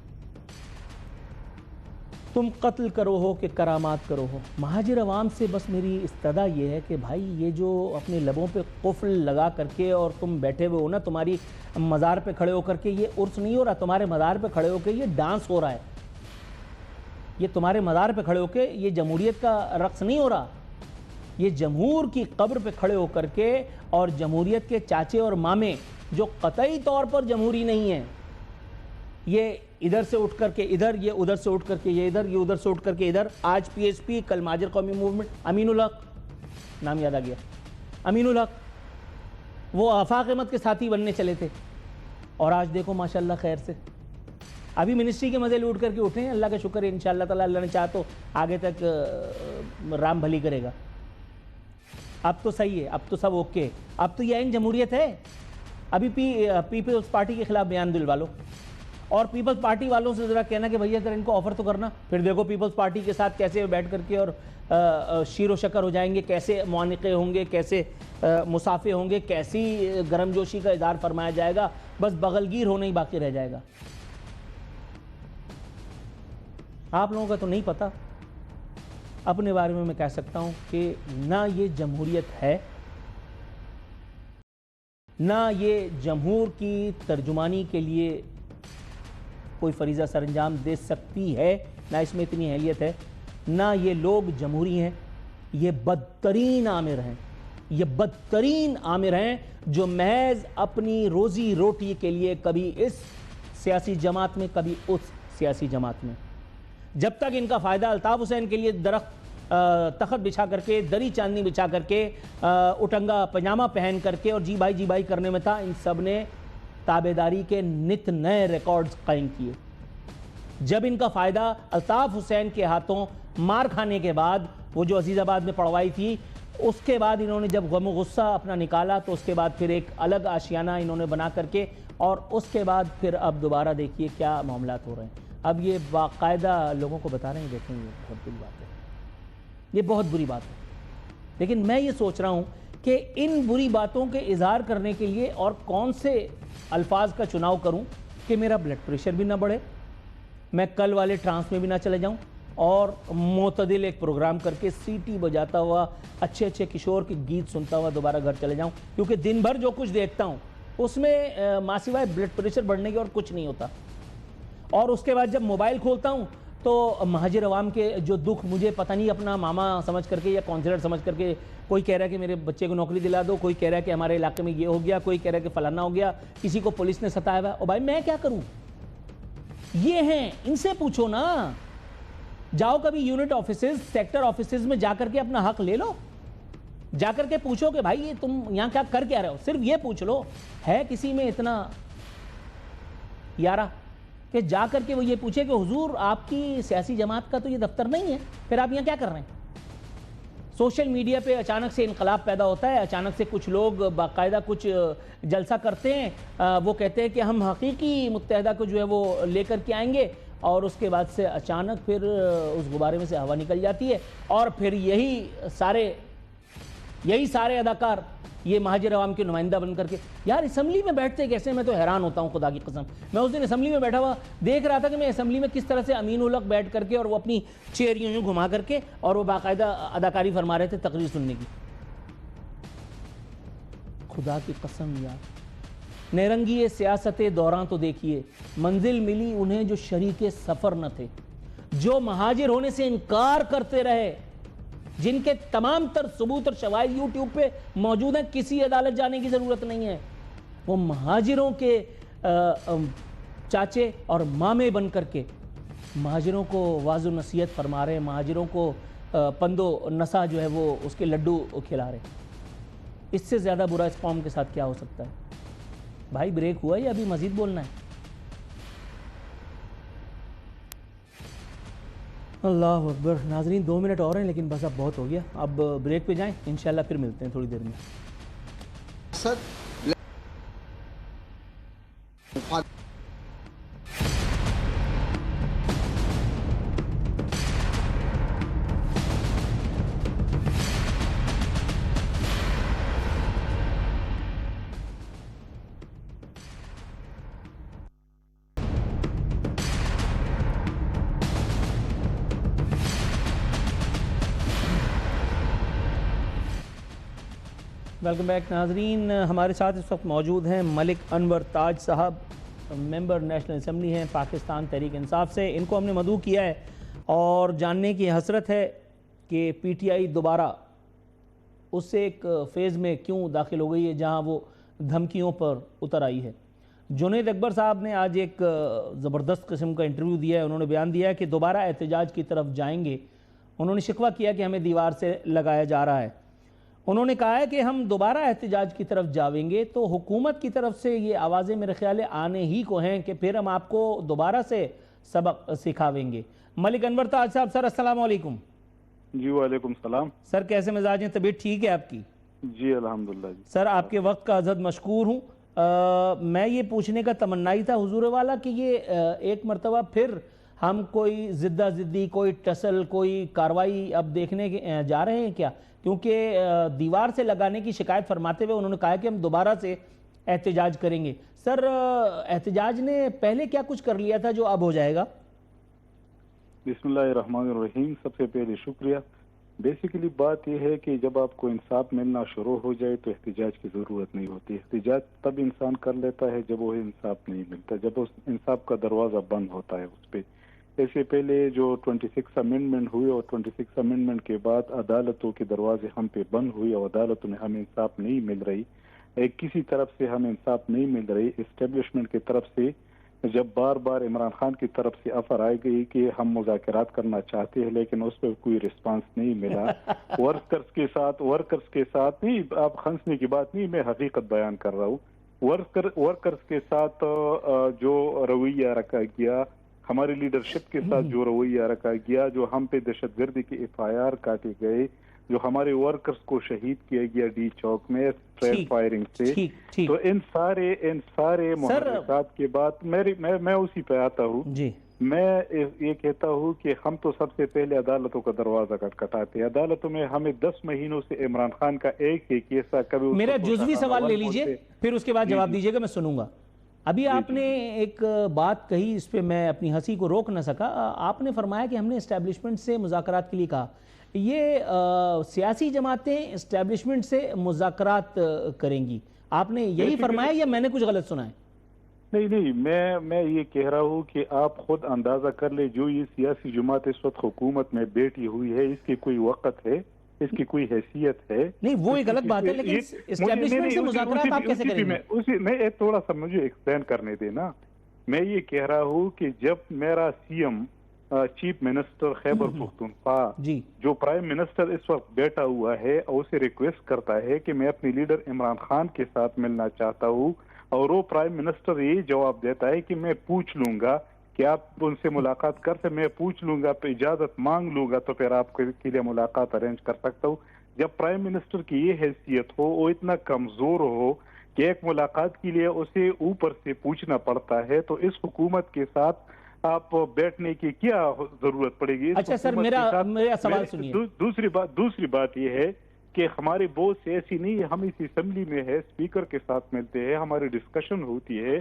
تم قتل کرو ہو کہ کرامات کرو ہو. مہاجر عوام سے بس میری استدعا یہ ہے کہ بھائی یہ جو اپنے لبوں پہ قفل لگا کر کے اور تم بیٹھے ہوئے ہو نا, تمہاری مزار پہ کھڑے ہو کر کے یہ عرس نہیں ہو رہا, تمہارے مزار پہ کھڑے ہو کے یہ ڈانس ہو رہا ہے. یہ تمہارے مزار پہ کھڑے ہو کے یہ جمہوریت کا رقص نہیں ہو رہا. یہ جمہور کی قبر پہ کھڑے ہو کر کے اور جمہوریت کے چاچے اور مامے جو قطعی طور پر جمہوری نہیں ہیں, یہ ادھر سے اٹھ کر کے ادھر, یہ ادھر سے اٹھ کر کے یہ ادھر, یہ ادھر سے اٹھ کر کے ادھر. آج پی ایس پی, کل مہاجر قومی موومنٹ. امین الحق نام یاد آ گیا, امین الحق وہ آفاق احمد کے ساتھی بننے چلے تھے, اور آج دیکھو ماشاءاللہ خیر سے ابھی منسٹری کے مزے لوٹ کر کے اٹھے ہیں. اللہ کا شکر ہے انشاءاللہ تعالی, اللہ نے چاہا تو آگے تک رام بھلی کرے گا. اب تو صحیح ہے, اب تو سب اوکے, اب تو یہ عین جمہوریت ہے. ابھی پیپلز پارٹی کے خلاف بیان دلوا لو, اور پیپلز پارٹی والوں سے ذرا کہنا کہ بھئی اگر ان کو آفر تو کرنا, پھر دیکھو پیپلز پارٹی کے ساتھ کیسے بیٹھ کر کے اور شیر و شکر ہو جائیں گے, کیسے معانقے ہوں گے, کیسے مسافے ہوں گے, کیسی گرم جوشی کا اظہار فرمایا جائے گا. بس بغلگیر ہونا ہی باقی رہ جائے گا. آپ لوگوں کا تو نہیں پتا. اپنے بارے میں کہہ سکتا ہوں کہ نہ یہ جمہوریت ہے, نہ یہ جمہور کی ترجمانی کے لیے کوئی فریضہ سر انجام دے سکتی ہے, نہ اس میں اتنی اہلیت ہے, نہ یہ لوگ جمہوری ہیں. یہ بدترین آمر ہیں, یہ بدترین آمر ہیں جو محض اپنی روزی روٹی کے لیے کبھی اس سیاسی جماعت میں, کبھی اس سیاسی جماعت میں. جب تک ان کا فائدہ الطاف حسین کے لیے تخت بچھا کر کے, دری چاندنی بچھا کر کے, اٹنگا پجامہ پہن کر کے اور جی بھائی کرنے میں تھا, ان سب نے تابعداری کے نت نئے ریکارڈز قائم کیے. جب ان کا فائدہ الطاف حسین کے ہاتھوں مار کھانے کے بعد, وہ جو عزیز آباد میں پڑوائی تھی, اس کے بعد انہوں نے جب غم و غصہ اپنا نکالا تو اس کے بعد پھر ایک الگ آشیانہ انہوں نے بنا کر کے، اور اس کے بعد پھر اب دوبارہ دیکھیے کیا معاملات ہو رہے ہیں۔ اب یہ باقاعدہ لوگوں کو بتا رہے ہیں، دیکھیں یہ بہت بری بات ہے، یہ بہت بری بات ہے۔ لیکن میں یہ سوچ رہا ہوں کہ ان بری باتوں کے اظہار کرنے کے لیے اور کون سے الفاظ کا چناؤ کروں کہ میرا بلڈ پریشر بھی نہ بڑھے، میں کل والے ٹرانس میں بھی نہ چلے جاؤں، اور معتدل ایک پروگرام کر کے سیٹی بجاتا ہوا اچھے اچھے کشور کے گیت سنتا ہوا دوبارہ گھر چلے جاؤں، کیونکہ دن بھر جو کچھ دیکھتا ہوں اس میں ماسوائے بلڈ پریشر بڑھنے کی اور کچھ نہیں ہوتا۔ اور اس کے بعد جب موبائل کھولتا ہوں تو مہاجر عوام کے جو دکھ، مجھے پتہ نہیں اپنا ماما سمجھ کر کے یا کونسلر سمجھ کر کے، کوئی کہہ رہا ہے کہ میرے بچے کو نوکری دلا دو، کوئی کہہ رہا ہے کہ ہمارے علاقے میں یہ ہو گیا، کوئی کہہ رہا ہے کہ فلانا ہو گیا، کسی کو پولیس نے ستایا ہوا ہے۔ اور بھائی میں کیا کروں؟ یہ ہیں، ان سے پوچھو نا، جاؤ کبھی یونٹ آفیسز، سیکٹر آفیسز میں جا کر کے اپنا حق لے لو، جا کر کے پوچھو کہ بھائی یہ تم یہاں کیا رہے ہو، صرف یہ پوچھ لو۔ ہے کسی میں اتنا یارہ کہ جا کر کے وہ یہ پوچھے کہ حضور آپ کی سیاسی جماعت کا تو یہ دفتر نہیں ہے، پھر آپ یہاں کیا کر رہے ہیں؟ سوشل میڈیا پہ اچانک سے انقلاب پیدا ہوتا ہے، اچانک سے کچھ لوگ باقاعدہ کچھ جلسہ کرتے ہیں، وہ کہتے ہیں کہ ہم حقیقی متحدہ کو جو ہے وہ لے کر کے آئیں گے، اور اس کے بعد سے اچانک پھر اس غبارے میں سے ہوا نکل جاتی ہے، اور پھر یہی سارے اداکار یہ مہاجر عوام کے نمائندہ بن کر کے، یار اسمبلی میں بیٹھتے کیسے؟ میں تو حیران ہوتا ہوں خدا کی قسم۔ میں اس دن اسمبلی میں بیٹھا ہوا دیکھ رہا تھا کہ میں اسمبلی میں کس طرح سے امین الحق بیٹھ کر کے اور وہ اپنی چیئر یوں گھما کر کے اور وہ باقاعدہ اداکاری فرما رہے تھے تقریر سننے کی۔ خدا کی قسم یار، نیرنگی سیاست دوران تو دیکھیے، منزل ملی انہیں جو شریک سفر نہ تھے، جو مہاجر ہونے سے انکار کرتے رہے، جن کے تمام تر ثبوت اور شواہد یوٹیوب پہ موجود ہیں، کسی عدالت جانے کی ضرورت نہیں ہے، وہ مہاجروں کے چاچے اور مامے بن کر کے مہاجروں کو واضح نصیحت فرما رہے ہیں، مہاجروں کو پند و نسا جو ہے وہ اس کے لڈو کھلا رہے ہیں۔ اس سے زیادہ برا اس قوم کے ساتھ کیا ہو سکتا ہے؟ بھائی بریک ہوا یا ابھی مزید بولنا ہے؟ اللہ اکبر۔ ناظرین 2 منٹ اور ہیں لیکن بس اب بہت ہو گیا، اب بریک پہ جائیں، انشاءاللہ پھر ملتے ہیں تھوڑی دیر میں۔ ویلکم بیک ناظرین، ہمارے ساتھ اس وقت موجود ہیں ملک انور تاج صاحب، ممبر نیشنل اسمبلی ہیں پاکستان تحریک انصاف سے۔ ان کو ہم نے مدعو کیا ہے اور جاننے کی حسرت ہے کہ پی ٹی آئی دوبارہ اس سے ایک فیز میں کیوں داخل ہو گئی ہے جہاں وہ دھمکیوں پر اتر آئی ہے۔ جنید اکبر صاحب نے آج ایک زبردست قسم کا انٹرویو دیا ہے، انہوں نے بیان دیا ہے کہ دوبارہ احتجاج کی طرف جائیں گے۔ انہوں نے شکوہ کیا کہ ہمیں دیوار سے لگایا جا رہا ہے۔ انہوں نے کہا ہے کہ ہم دوبارہ احتجاج کی طرف جاویں گے تو حکومت کی طرف سے یہ آوازیں میرے خیال آنے ہی کو ہیں کہ پھر ہم آپ کو دوبارہ سے سبق سکھاویں گے۔ ملک انور تاج صاحب، سر السلام علیکم۔ جی وعلیکم السلام۔ سر کیسے مزاج ہیں؟ طبیعت ٹھیک ہے آپ کی؟ جی الحمدللہ جی۔ سر آپ کے وقت کا عزت مشکور ہوں۔ میں یہ پوچھنے کا تمنائی تھا حضور والا کہ یہ ایک مرتبہ پھر ہم کوئی زدہ زدی، کوئی ٹسل، کوئی کاروائی اب دیکھنے جا رہے ہیں کیا؟ کیونکہ دیوار سے لگانے کی شکایت فرماتے ہوئے انہوں نے کہا کہ ہم دوبارہ سے احتجاج کریں گے۔ سر احتجاج نے پہلے کیا کچھ کر لیا تھا جو اب ہو جائے گا؟ بسم اللہ الرحمن الرحیم۔ سب سے پہلے شکریہ۔ بیسیکلی بات یہ ہے کہ جب آپ کو انصاف ملنا شروع ہو جائے تو احتجاج کی ضرورت نہیں ہوتی۔ احتجاج تب انسان کر لیتا ہے جب وہ انصاف نہیں ملتا، جب اس انصاف کا دروازہ بند ہوتا ہے اس پہ۔ ایسے پہلے جو 26 امینڈمنٹ ہوئی اور 26 امینڈمنٹ کے بعد عدالتوں کے دروازے ہم پہ بند ہوئی اور عدالتوں میں ہمیں انصاف نہیں مل رہی، کسی طرف سے ہمیں انصاف نہیں مل رہی۔ اسٹیبلشمنٹ کی طرف سے جب بار بار عمران خان کی طرف سے آفر آئی گئی کہ ہم مذاکرات کرنا چاہتے ہیں لیکن اس پہ کوئی رسپانس نہیں ملا۔ ورکرز کے ساتھ نہیں، آپ خنسنے کی بات نہیں، میں حقیقت بیان کر رہا ہوں۔ ورکرز کے ساتھ جو رویہ رکھا گیا، ہماری لیڈرشپ کے ساتھ جو رویہ رکھا گیا، جو ہم پہ دہشت گردی کے ایف آئی آر کاٹے گئے، جو ہمارے ورکرز کو شہید کیا گیا ڈی چوک میں اسٹریٹ فائرنگ سے، تو ان سارے محرکات کے بعد میں اسی پہ آتا ہوں. میں یہ کہتا ہوں کہ ہم تو سب سے پہلے عدالتوں کا دروازہ کٹکھٹاتے ہیں. عدالتوں میں ہمیں 10 مہینوں سے عمران خان کا ایک کیسا کبھی میرا جزوی سوال لے لیجئے پھر اس کے بعد جواب دیجئے گا، میں سنوں گا. ابھی آپ نے ایک بات کہی، اس پہ میں اپنی ہنسی کو روک نہ سکا. آپ نے فرمایا کہ ہم نے اسٹیبلشمنٹ سے مذاکرات کے لیے کہا. یہ سیاسی جماعتیں اسٹیبلشمنٹ سے مذاکرات کریں گی، آپ نے یہی فرمایا یا میں نے کچھ غلط سنا ہے؟ نہیں، میں یہ کہہ رہا ہوں کہ آپ خود اندازہ کر لیں، جو یہ سیاسی جماعت اس وقت حکومت میں بیٹھی ہوئی ہے، اس کی کوئی وقت ہے، اس کی کوئی حیثیت ہے؟ نہیں، وہ ایک غلط بات ہے، لیکن اسٹیبلشمنٹ سے مذاکرات آپ کیسے کریں گے؟ میں تھوڑا سا مجھے ایکسپلین کرنے دینا. میں یہ کہہ رہا ہوں کہ جب میرا C M chief minister Khyber Pakhtunkhwa جو پرائم منسٹر اس وقت بیٹھا ہوا ہے، اسے ریکویسٹ کرتا ہے کہ میں اپنی لیڈر عمران خان کے ساتھ ملنا چاہتا ہوں، اور وہ پرائم منسٹر یہ جواب دیتا ہے کہ میں پوچھ لوں گا کہ آپ ان سے ملاقات کرتے، میں پوچھ لوں گا، اجازت مانگ لوں گا، تو پھر آپ کے لیے ملاقات ارینج کر سکتا ہوں. جب پرائم منسٹر کی یہ حیثیت ہو، وہ اتنا کمزور ہو کہ ایک ملاقات کے لیے اسے اوپر سے پوچھنا پڑتا ہے، تو اس حکومت کے ساتھ آپ بیٹھنے کی کیا ضرورت پڑے گی؟ اچھا سر، میرا سوال سنیے. دوسری بات یہ ہے کہ ہماری بہت ایسی نہیں ہے، ہم اس اسمبلی میں ہے، اسپیکر کے ساتھ ملتے ہیں، ہماری ڈسکشن ہوتی ہے،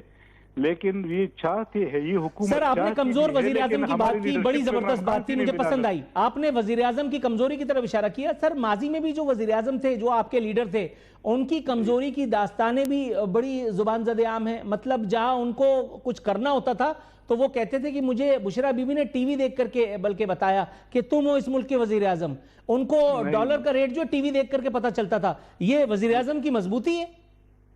لیکن یہ چاہتے ہیں یہ حکومت. سر آپ نے کمزور وزیر اعظم کی بات کی، بڑی زبردست بات تھی، مجھے پسند آئی. آپ نے وزیر اعظم کی کمزوری کی طرف اشارہ کیا. سر ماضی میں بھی جو وزیر اعظم تھے، جو آپ کے لیڈر تھے، ان کی کمزوری کی داستانیں بھی بڑی زبان زد عام ہیں. مطلب جہاں ان کو کچھ کرنا ہوتا تھا تو وہ کہتے تھے کہ مجھے بشرا بی بی نے ٹی وی دیکھ کر کے بلکہ بتایا کہ تم ہو اس ملک کے وزیر اعظم. ان کو ڈالر کا ریٹ جو ٹی وی دیکھ کر کے پتہ چلتا تھا. یہ وزیر اعظم کی مضبوطی ہے؟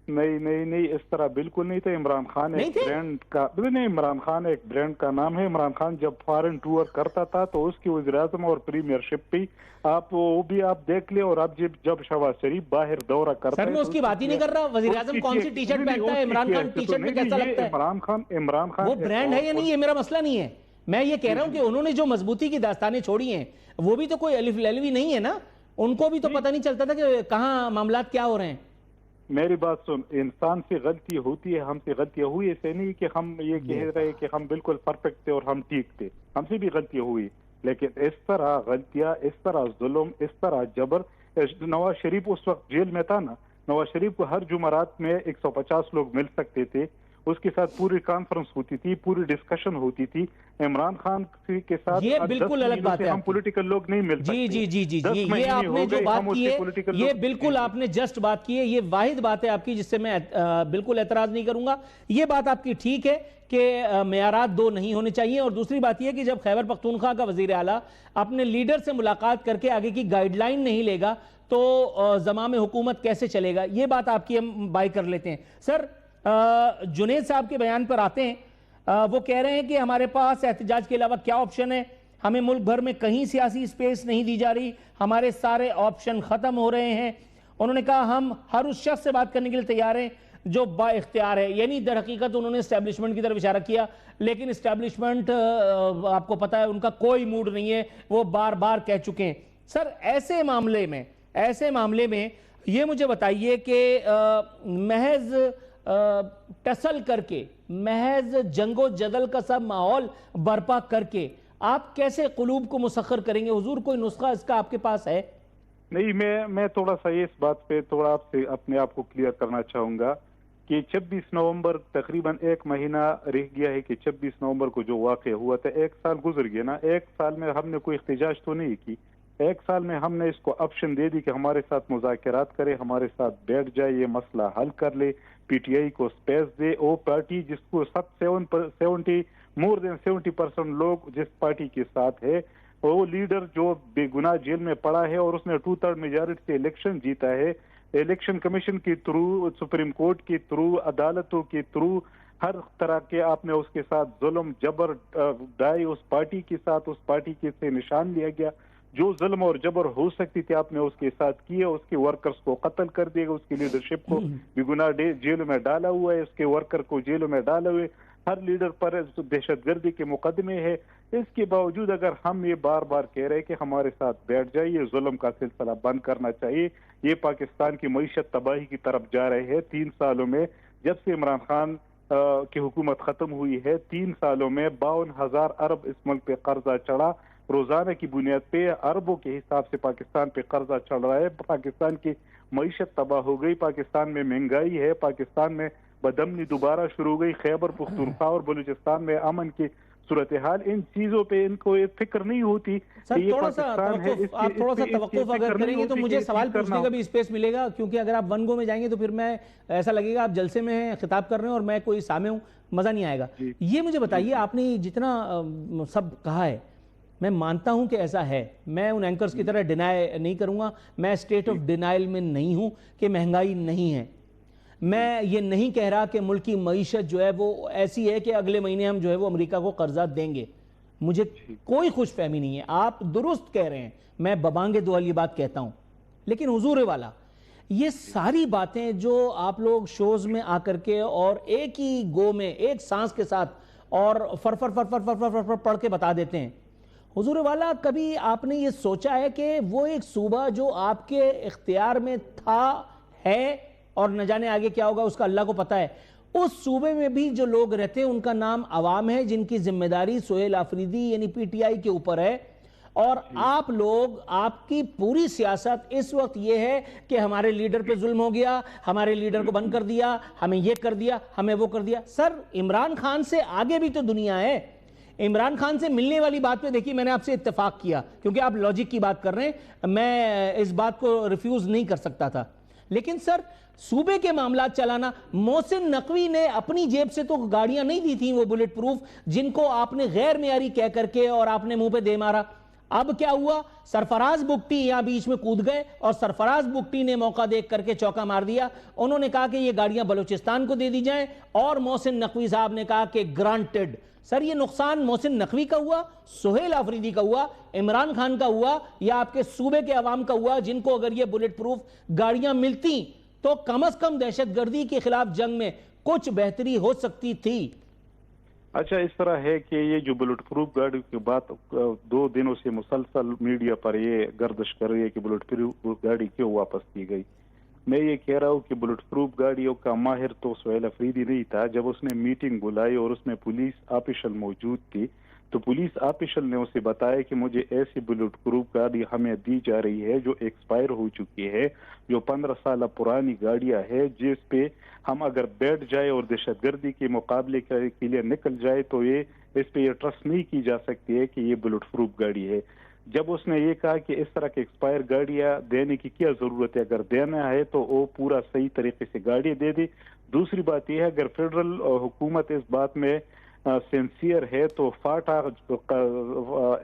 نہیں، اس طرح بالکل نہیں تھا. عمران خان ایک برانڈ کا عمران خان ایک برانڈ کا نام ہے. عمران خان جب فارن ٹور کرتا تھا تو اس کی وزیر اعظم اور پریمیئر شپ بھی وہ بھی آپ دیکھ لیں. اور اب جب شہباز شریف باہر دورہ کرتا ہے، سر میں اس کی بات ہی نہیں کر رہا. وزیر اعظم کون سی ٹی شرٹ پہنتا ہے؟ عمران خان ٹی شرٹ میں کیسا لگتا ہے؟ عمران خان وہ برانڈ ہے یا نہیں، یہ میرا مسئلہ نہیں ہے. میں یہ کہہ رہا ہوں کہ انہوں نے جو مضبوطی کی داستانیں چھوڑی ہیں، وہ بھی تو کوئی الف للوی نہیں ہے نا. ان کو بھی تو پتہ نہیں چلتا تھا کہ کہاں معاملات کیا ہو رہے ہیں. میری بات سن، انسان سے غلطی ہوتی ہے، ہم سے غلطیاں ہوئی. ایسے نہیں کہ ہم یہ کہہ رہے کہ ہم بالکل پرفیکٹ تھے اور ہم ٹھیک تھے، ہم سے بھی غلطیاں ہوئی. لیکن اس طرح غلطیاں، اس طرح ظلم، اس طرح جبر. نواز شریف اس وقت جیل میں تھا نا، نواز شریف کو ہر جمعرات میں 150 لوگ مل سکتے تھے، اس کے ساتھ پوری کانفرنس ہوتی تھی، پوری ڈسکشن ہوتی تھی. عمران خان کے ساتھ یہ بالکل الگ بات ہے. ہم پولیٹیکل لوگ نہیں مل سکتے. جی یہ آپ نے جو بات کی ہے، یہ بالکل آپ نے جسٹ بات کی ہے. یہ واحد بات ہے آپ کی جس سے میں بالکل اعتراض نہیں کروں گا. یہ بات آپ کی ٹھیک ہے کہ معیارات دو نہیں ہونے چاہیے. اور دوسری بات یہ کہ جب خیبر پختونخوا کا وزیر اعلیٰ اپنے لیڈر سے ملاقات کر کے آگے کی گائیڈ لائن نہیں لے گا تو زمام حکومت کیسے چلے گا. یہ بات آپ کی ہم بائی کر لیتے ہیں. سر جنید صاحب کے بیان پر آتے ہیں. وہ کہہ رہے ہیں کہ ہمارے پاس احتجاج کے علاوہ کیا آپشن ہے، ہمیں ملک بھر میں کہیں سیاسی سپیس نہیں دی جا رہی، ہمارے سارے آپشن ختم ہو رہے ہیں. انہوں نے کہا ہم ہر اس شخص سے بات کرنے کے لیے تیار ہیں جو با اختیار ہے. یعنی در حقیقت انہوں نے اسٹیبلشمنٹ کی طرف اشارہ کیا، لیکن اسٹیبلشمنٹ آپ کو پتا ہے ان کا کوئی موڈ نہیں ہے، وہ بار بار کہہ چکے ہیں. سر ایسے معاملے میں یہ مجھے بتائیے کہ محض ٹسل کر کے، محض جنگ و جدل کا سب ماحول برپا کر کے آپ کیسے قلوب کو مسخر کریں گے؟ حضور کوئی نسخہ اس کا آپ کے پاس ہے؟ نہیں، میں تھوڑا سا اس بات پہ تھوڑا آپ سے اپنے آپ کو کلیئر کرنا چاہوں گا کہ 26 نومبر تقریباً ایک مہینہ رہ گیا ہے کہ 26 نومبر کو جو واقع ہوا تھا، ایک سال گزر گیا نا. ایک سال میں ہم نے کوئی احتجاج تو نہیں کی. ایک سال میں ہم نے اس کو آپشن دے دی کہ ہمارے ساتھ مذاکرات کرے، ہمارے ساتھ بیٹھ جائے، یہ مسئلہ حل کر لے، پی ٹی آئی کو سپیس دے. وہ پارٹی جس کو مور دین 70% لوگ جس پارٹی کے ساتھ ہے، وہ لیڈر جو بے گناہ جیل میں پڑا ہے اور اس نے 2/3 میجارٹی سے الیکشن جیتا ہے، الیکشن کمیشن کے تھرو، سپریم کورٹ کے تھرو، عدالتوں کے تھرو، ہر طرح کے آپ نے اس کے ساتھ ظلم جبر ڈائی اس پارٹی کے ساتھ، اس پارٹی کے سے نشان لیا گیا. جو ظلم اور جبر ہو سکتی تھی آپ نے اس کے ساتھ کیے. اس کے ورکرز کو قتل کر دیا گا، اس کی لیڈرشپ کو بے گناہ جیلوں میں ڈالا ہوا ہے، اس کے ورکر کو جیلوں میں ڈالا ہوئے. ہر لیڈر پر دہشت گردی کے مقدمے ہے. اس کے باوجود اگر ہم یہ بار بار کہہ رہے کہ ہمارے ساتھ بیٹھ جائے، یہ ظلم کا سلسلہ بند کرنا چاہیے. یہ پاکستان کی معیشت تباہی کی طرف جا رہے ہیں. 3 سالوں میں جب سے عمران خان کی حکومت ختم ہوئی ہے، 3 سالوں میں 52,000 ارب اس ملک پہ قرضہ چڑھا. روزانہ کی بنیاد پہ اربوں کے حساب سے پاکستان پہ قرضہ چڑھ رہا ہے. پاکستان کی معیشت تباہ ہو گئی، پاکستان میں مہنگائی ہے، پاکستان میں بدامنی دوبارہ شروع ہو گئی. خیبر پختونخوا اور بلوچستان میں امن کی صورتحال، ان چیزوں پہ ان کو فکر نہیں ہوتی. سر تھوڑا سا توقف اگر کریں گے تو مجھے سوال پوچھنے کا بھی اسپیس ملے گا، کیونکہ اگر آپ ون گو میں جائیں گے تو پھر میں ایسا لگے گا آپ جلسے میں ہیں، خطاب کر رہے ہیں اور میں کوئی سامع ہوں، مزہ نہیں آئے گا. یہ مجھے بتائیے، آپ نے جتنا سب کہا ہے میں مانتا ہوں کہ ایسا ہے، میں ان اینکرز کی طرح ڈینائی نہیں کروں گا. میں اسٹیٹ آف ڈینائل میں نہیں ہوں کہ مہنگائی نہیں ہے. میں یہ نہیں کہہ رہا کہ ملک کی معیشت جو ہے وہ ایسی ہے کہ اگلے مہینے ہم جو ہے وہ امریکہ کو قرضہ دیں گے. مجھے کوئی خوش فہمی نہیں ہے، آپ درست کہہ رہے ہیں، میں ببانگ دوال یہ بات کہتا ہوں. لیکن حضور والا، یہ ساری باتیں جو آپ لوگ شوز میں آ کر کے اور ایک ہی گو میں ایک سانس کے ساتھ اور فر فر فر فر فر فر فر پڑھ کے بتا دیتے ہیں، حضور والا کبھی آپ نے یہ سوچا ہے کہ وہ ایک صوبہ جو آپ کے اختیار میں تھا، ہے اور نہ جانے آگے کیا ہوگا اس کا اللہ کو پتہ ہے، اس صوبے میں بھی جو لوگ رہتے ہیں ان کا نام عوام ہے، جن کی ذمہ داری سہیل آفریدی یعنی پی ٹی آئی کے اوپر ہے. اور آپ لوگ، آپ کی پوری سیاست اس وقت یہ ہے کہ ہمارے لیڈر پہ ظلم ہو گیا، ہمارے لیڈر کو بند کر دیا، ہمیں یہ کر دیا، ہمیں وہ کر دیا. سر عمران خان سے آگے بھی تو دنیا ہے. عمران خان سے ملنے والی بات پہ دیکھیے میں نے آپ سے اتفاق کیا کیونکہ آپ لاجک کی بات کر رہے ہیں، میں اس بات کو ریفیوز نہیں کر سکتا تھا. لیکن سر صوبے کے معاملات چلانا، محسن نقوی نے اپنی جیب سے تو گاڑیاں نہیں دی تھیں وہ بلٹ پروف جن کو آپ نے غیر معیاری کہہ کر کے اور آپ نے منہ پہ دے مارا. اب کیا ہوا؟ سرفراز بگٹی یہاں بیچ میں کود گئے اور سرفراز بگٹی نے موقع دیکھ کر کے چوکا مار دیا. انہوں نے کہا کہ یہ گاڑیاں بلوچستان کو دے دی جائیں اور محسن نقوی صاحب نے کہا کہ گرانٹڈ. سر یہ نقصان محسن نقوی کا ہوا، سہیل آفریدی کا ہوا، عمران خان کا ہوا یا آپ کے صوبے کے عوام کا ہوا جن کو اگر یہ بلٹ پروف گاڑیاں ملتی تو کم از کم دہشت گردی کے خلاف جنگ میں کچھ بہتری ہو سکتی تھی؟ اچھا، اس طرح ہے کہ یہ جو بلٹ پروف گاڑی کی بات 2 دنوں سے مسلسل میڈیا پر یہ گردش کر رہی ہے کہ بلٹ پروف گاڑی کیوں واپس کی گئی. میں یہ کہہ رہا ہوں کہ بلٹ پروف گاڑیوں کا ماہر تو سہیل آفریدی نہیں تھا. جب اس نے میٹنگ بلائی اور اس میں پولیس آفیشل موجود تھی تو پولیس آفیشل نے اسے بتایا کہ مجھے ایسی بلٹ پروف گاڑی ہمیں دی جا رہی ہے جو ایکسپائر ہو چکی ہے، جو 15 سالہ پرانی گاڑیاں ہے، جس پہ ہم اگر بیٹھ جائے اور دہشت گردی کے مقابلے کے لیے نکل جائے تو یہ اس پہ یہ ٹرسٹ نہیں کی جا سکتی ہے کہ یہ بلٹ پروف گاڑی ہے. جب اس نے یہ کہا کہ اس طرح کے ایکسپائر گاڑیاں دینے کی کیا ضرورت ہے، اگر دینا ہے تو وہ پورا صحیح طریقے سے گاڑی دے دی. دوسری بات یہ ہے اگر فیڈرل حکومت اس بات میں سینسیئر ہے تو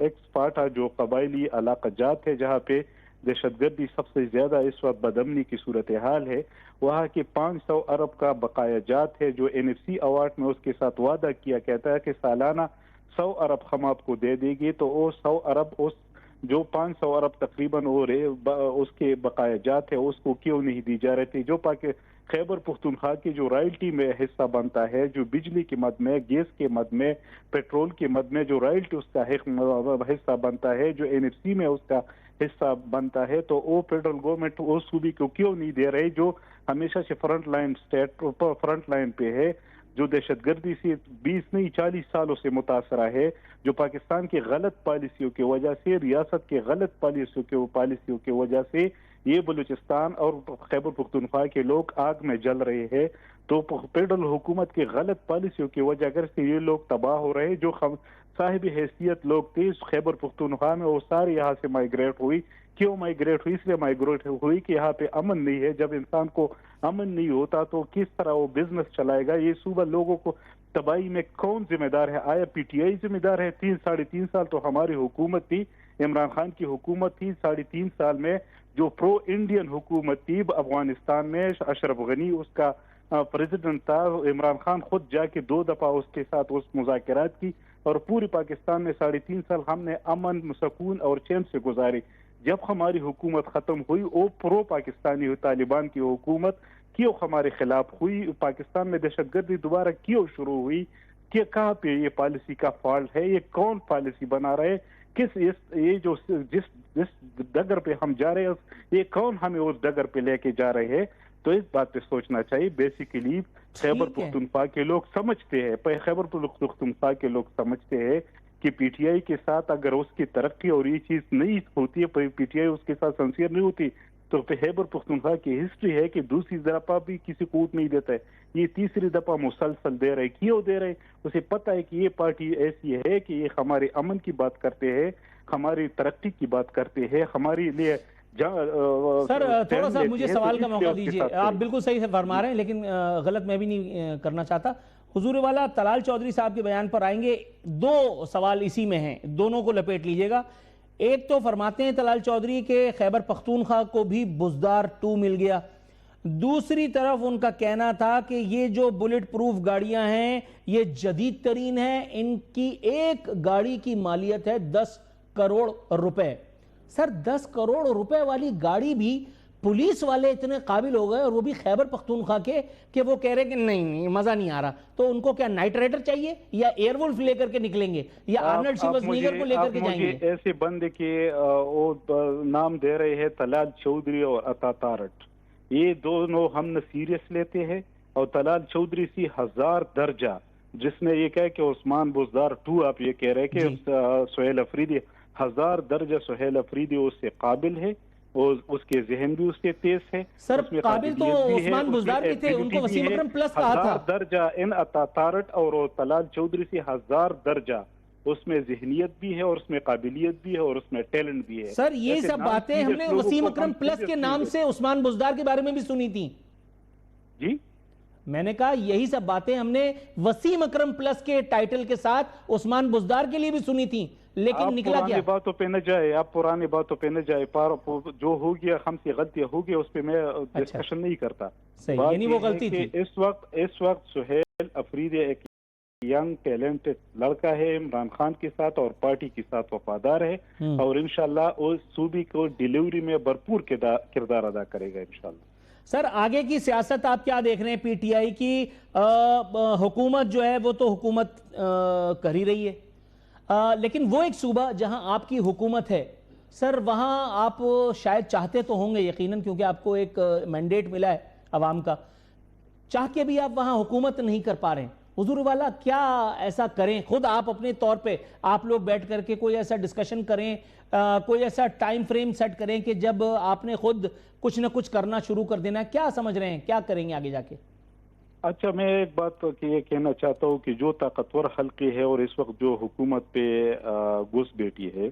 ایکس فاٹا جو قبائلی علاقہ جات ہے جہاں پہ دہشت گردی سب سے زیادہ اس وقت بدامنی کی صورتحال ہے، وہاں کے 500 ارب کا بقایا جات ہے جو NFC ایوارڈ میں اس کے ساتھ وعدہ کیا کہتا ہے کہ سالانہ 100 ارب ہم آپ کو دے دے گی. تو وہ 100 ارب اس جو 500 ارب تقریباً اس کے بقایا جات ہے اس کو کیوں نہیں دی جا رہی تھی؟ جو خیبر پختونخوا کی جو رائلٹی میں حصہ بنتا ہے، جو بجلی کی مد میں، گیس کے مد میں، پیٹرول کی مد میں جو رائلٹی اس کا حصہ بنتا ہے، جو NFC میں اس کا حصہ بنتا ہے، تو وہ فیڈرل گورنمنٹ اس صوبے کو کیوں نہیں دے رہے جو ہمیشہ سے فرنٹ لائن پہ ہے، جو دہشت گردی سے 20 نہیں 40 سالوں سے متاثرہ ہے، جو پاکستان کی غلط پالیسیوں کی وجہ سے، ریاست کے غلط پالیسیوں کی وجہ سے یہ بلوچستان اور خیبر پختونخوا کے لوگ آگ میں جل رہے ہیں. تو فیڈرل حکومت کی غلط پالیسیوں کی وجہ سے یہ لوگ تباہ ہو رہے ہیں. جو صاحب حیثیت لوگ تھے خیبر پختونخوا میں وہ سارے یہاں سے مائیگریٹ ہوئی. کیوں مائیگریٹ ہوئی؟ اس لیے مائیگریٹ ہوئی کہ یہاں پہ امن نہیں ہے. جب انسان کو امن نہیں ہوتا تو کس طرح وہ بزنس چلائے گا؟ یہ صوبہ لوگوں کو تباہی میں کون ذمہ دار ہے؟ آیا PTI ذمہ دار ہے؟ 3.5 سال تو ہماری حکومت تھی، عمران خان کی حکومت تھی. 3.5 سال میں جو پرو انڈین حکومت تھی افغانستان میں، اشرف غنی اس کا پریزیڈنٹ تھا، عمران خان خود جا کے 2 دفعہ اس کے ساتھ اس مذاکرات کی اور پوری پاکستان میں 3.5 سال ہم نے امن، سکون اور چین سے گزارے. جب ہماری حکومت ختم ہوئی وہ پرو پاکستانی طالبان کی حکومت کیوں ہمارے خلاف ہوئی؟ پاکستان میں دہشت گردی دوبارہ کیوں شروع ہوئی؟ کہ کہاں پہ یہ پالیسی کا فالٹ ہے, یہ کون پالیسی بنا رہے, یہ جو جس ڈگر پہ ہم جا رہے ہیں, یہ کون ہمیں اس ڈگر پہ لے کے جا رہے ہیں. تو اس بات پہ سوچنا چاہیے. بیسیکلی خیبر پختونخوا کے لوگ سمجھتے ہیں, خیبر پختونخوا کے لوگ سمجھتے ہیں کہ پی ٹی آئی کے ساتھ اگر اس کی ترقی اور یہ چیز نہیں ہوتی ہے, پی ٹی آئی اس کے ساتھ سنسیئر نہیں ہوتی, تو خیبر پختونخوا کی ہسٹری ہے کہ دوسری دفعہ بھی کسی کو ووٹ نہیں دیتا ہے. یہ تیسری دفعہ مسلسل دے رہے. کیوں دے رہے؟ اسے پتہ ہے کہ یہ پارٹی ایسی ہے کہ یہ ہمارے امن کی بات کرتے ہیں, ہماری ترقی کی بات کرتے ہیں, ہمارے لیے. سر تھوڑا سا مجھے سوال کا موقع دیجیے. آپ بالکل صحیح سے فرما رہے ہیں, لیکن غلط میں بھی نہیں کرنا چاہتا. حضور والا طلال چودھری صاحب کے بیان پر آئیں گے. دو سوال اسی میں ہیں, دونوں کو لپیٹ لیجئے گا. ایک تو فرماتے ہیں طلال چودھری کہ خیبر پختونخوا کو بھی بزدار 2 مل گیا. دوسری طرف ان کا کہنا تھا کہ یہ جو بلٹ پروف گاڑیاں ہیں یہ جدید ترین ہیں, ان کی ایک گاڑی کی مالیت ہے 10 کروڑ روپے. سر 10 کروڑ روپے والی گاڑی بھی پولیس والے اتنے قابل ہو گئے, اور وہ بھی خیبر پختونخوا کے, کہ وہ کہہ رہے کہ نہیں مزہ نہیں آ رہا. تو ان کو کیا نائٹ رائڈر چاہیے, یا ایئر وولف لے کر کے نکلیں گے, یا آرنلڈ شیوازنیگر کو لے کر کے جائیں گے؟ ایسے بندے کے نام دے رہے ہیں طلال چودھری اور عطا تارٹ. یہ دونوں ہم نہ سیریس لیتے ہیں, اور طلال چودھری سی 1000 درجہ, جس میں یہ کہہ کہ عثمان بزدار 2 آپ یہ کہہ رہے کہ سہیل افریدی 1000 درجہ سہیل افریدی اس سے قابل ہے, اور اس کے ذہن بھی اس سے تیز ہے. سر قابل تو عثمان بزدار بھی تھے, ان کو وسیم اکرم پلس کہا تھا. 1000 درجہ ان عطا تارٹ اور طلال چودھری سے 1000 درجہ, اس میں ذہنیت بھی ہے, اور اس میں قابلیت بھی ہے, اور اس میں ٹیلنٹ بھی ہے. سر یہ سب باتیں ہم نے وسیم اکرم پلس کے نام سے عثمان بزدار کے بارے میں بھی سنی تھی. جی میں نے کہا یہی سب باتیں ہم نے وسیم اکرم پلس کے ٹائٹل کے ساتھ عثمان بزدار کے لیے بھی سنی تھی, لیکن نکلا کیا؟ پرانی باتوں پہ نہ جائے, آپ پرانی باتوں پہ نہ جائے. جو ہو گیا ہم سے غلطیاں ہو گیا, اس پہ میں ڈسکشن نہیں کرتا. یعنی وہ غلطی تھی. اس وقت سہیل افریدی ایک ینگ ٹیلنٹڈ لڑکا ہے, عمران خان کے ساتھ اور پارٹی کے ساتھ وفادار ہے, اور انشاءاللہ وہ صوبے کو ڈیلیوری میں بھرپور کردار ادا کرے گا انشاءاللہ. سر آگے کی سیاست آپ کیا دیکھ رہے ہیں؟ پی ٹی آئی کی حکومت جو ہے وہ تو حکومت کر ہی رہی ہے, لیکن وہ ایک صوبہ جہاں آپ کی حکومت ہے سر, وہاں آپ شاید چاہتے تو ہوں گے یقیناً, کیونکہ آپ کو ایک مینڈیٹ ملا ہے عوام کا, چاہ کے بھی آپ وہاں حکومت نہیں کر پا رہے ہیں. حضور والا کیا ایسا کریں, خود آپ اپنے طور پہ آپ لوگ بیٹھ کر کے کوئی ایسا ڈسکشن کریں, کوئی ایسا ٹائم فریم سیٹ کریں کہ جب آپ نے خود کچھ نہ کچھ کرنا شروع کر دینا ہے؟ کیا سمجھ رہے ہیں, کیا کریں گے آگے جا کے؟ اچھا, میں ایک بات یہ کہنا چاہتا ہوں کہ جو طاقتور حلقے ہے اور اس وقت جو حکومت پہ گھس بیٹھی ہے,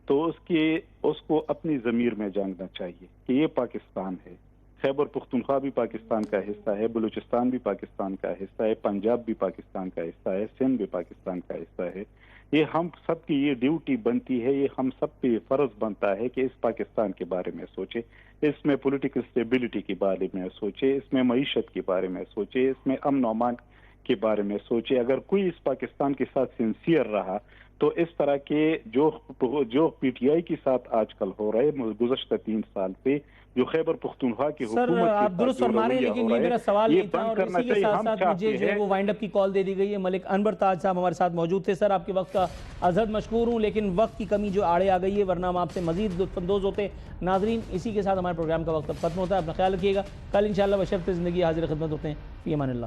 تو اس کو اپنی ضمیر میں جاننا چاہیے کہ یہ پاکستان ہے. خیبر پختونخوا بھی پاکستان کا حصہ ہے, بلوچستان بھی پاکستان کا حصہ ہے, پنجاب بھی پاکستان کا حصہ ہے, سندھ بھی پاکستان کا حصہ ہے. یہ ہم سب کی یہ ڈیوٹی بنتی ہے, یہ ہم سب پہ فرض بنتا ہے کہ اس پاکستان کے بارے میں سوچے, اس میں پولیٹیکل سٹیبلٹی کے بارے میں سوچے, اس میں معیشت کے بارے میں سوچے, اس میں امن و امان کے بارے میں سوچے. اگر کوئی اس پاکستان کے ساتھ سنسیئر رہا تو اس طرح کے جو پی ٹی آئی کے ساتھ آج کل ہو رہے گزشتہ 3 سال سے جو خیبر پختونخوا کی حکومت سر آپ درست فرما رہے ہیں, لیکن یہ میرا سوال نہیں تھا, اور اسی کے ساتھ ساتھ مجھے جو ہے وہ وائنڈ اپ کی کال دے دی گئی ہے. ملک انور تاج صاحب ہمارے ساتھ موجود تھے. سر آپ کے وقت کا ازحد مشکور ہوں, لیکن وقت کی کمی جو آڑے آ گئی ہے, ورنہ ہم آپ سے مزید لطف اندوز ہوتے. ناظرین اسی کے ساتھ ہمارے پروگرام کا وقت ختم ہوتا ہے. اپنا خیال رکھیے گا, کل انشاءاللہ بشرط زندگی حاضر خدمت ہوتے ہیں. فی امان اللہ.